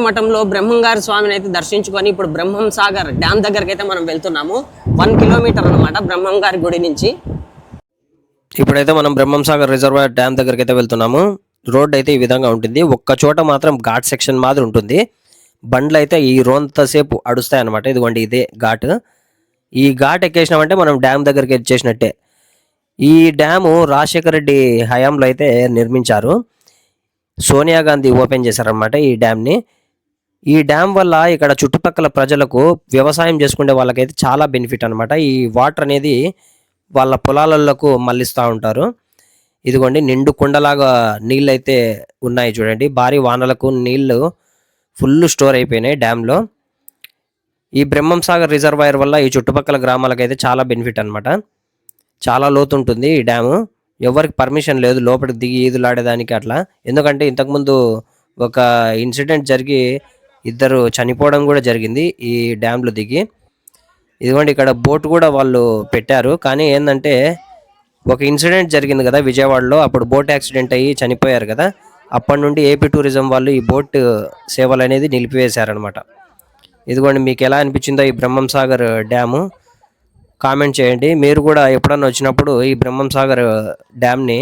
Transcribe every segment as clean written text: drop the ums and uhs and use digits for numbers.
మఠంలో బ్రహ్మంగారి స్వామిని అయితే దర్శించుకొని ఇప్పుడు బ్రహ్మం సాగర్ డ్యామ్ దగ్గరికి అయితే మనం వెళ్తున్నాము. 1 కిలోమీటర్ అనమాట బ్రహ్మం గారి గుడి నుంచి. ఇప్పుడైతే మనం బ్రహ్మం సాగర్ రిజర్వాయర్ డ్యామ్ దగ్గరికి అయితే వెళ్తున్నాము. రోడ్ అయితే ఈ విధంగా ఉంటుంది. ఒక్క చోట మాత్రం ఘాట్ సెక్షన్ మాత్రం ఉంటుంది. బండ్లు అయితే ఈ రోంతసేపు అడుస్తాయి అనమాట. ఇదిగోండి ఇదే ఘాట్. ఈ ఘాట్ ఎక్కేసినామంటే మనం డ్యామ్ దగ్గరికి వచ్చేసినట్టే. ఈ డ్యాము రాజశేఖర రెడ్డి హయాంలో అయితే నిర్మించారు. సోనియా గాంధీ ఓపెన్ చేశారనమాట ఈ డ్యామ్ని. ఈ డ్యామ్ వల్ల ఇక్కడ చుట్టుపక్కల ప్రజలకు వ్యవసాయం చేసుకునే వాళ్ళకైతే చాలా బెనిఫిట్ అనమాట. ఈ వాటర్ అనేది వాళ్ళ పొలాలకు మళ్ళిస్తూ ఉంటారు. ఇదిగోండి నిండు కుండలాగా నీళ్ళు అయితే ఉన్నాయి చూడండి. భారీ వానలకు నీళ్లు ఫుల్ స్టోర్ అయిపోయినాయి డ్యామ్లో. ఈ బ్రహ్మం సాగర్ రిజర్వాయర్ వల్ల ఈ చుట్టుపక్కల గ్రామాలకైతే చాలా బెనిఫిట్ అనమాట. చాలా లోతు ఉంటుంది ఈ డ్యాము. ఎవరికి పర్మిషన్ లేదు లోపలికి దిగి ఈదులాడేదానికి అట్లా. ఎందుకంటే ఇంతకుముందు ఒక ఇన్సిడెంట్ జరిగి 2 చనిపోవడం కూడా జరిగింది ఈ డ్యామ్లో దిగి. ఇదిగోండి ఇక్కడ బోట్ కూడా వాళ్ళు పెట్టారు. కానీ ఏంటంటే ఒక ఇన్సిడెంట్ జరిగింది కదా విజయవాడలో. అప్పుడు బోట్ యాక్సిడెంట్ అయ్యి చనిపోయారు కదా. అప్పటి నుండి ఏపీ టూరిజం వాళ్ళు ఈ బోట్ సేవలు అనేది నిలిపివేశారనమాట. ఇదిగోండి మీకు ఎలా అనిపించిందో ఈ బ్రహ్మం సాగర్ డ్యాము కామెంట్ చేయండి. మీరు కూడా ఎప్పుడన్నా వచ్చినప్పుడు ఈ బ్రహ్మం సాగర్ డ్యామ్ని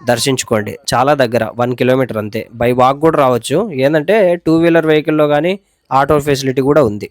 దర్శించుకోండి. చాలా దగ్గర 1 కిలోమీటర్ అంతే. బై వాక్ కూడా రావచ్చు. ఏంటంటే 2 వీలర్ వెహికల్లో కానీ ఆటో ఫెసిలిటీ కూడా ఉంది.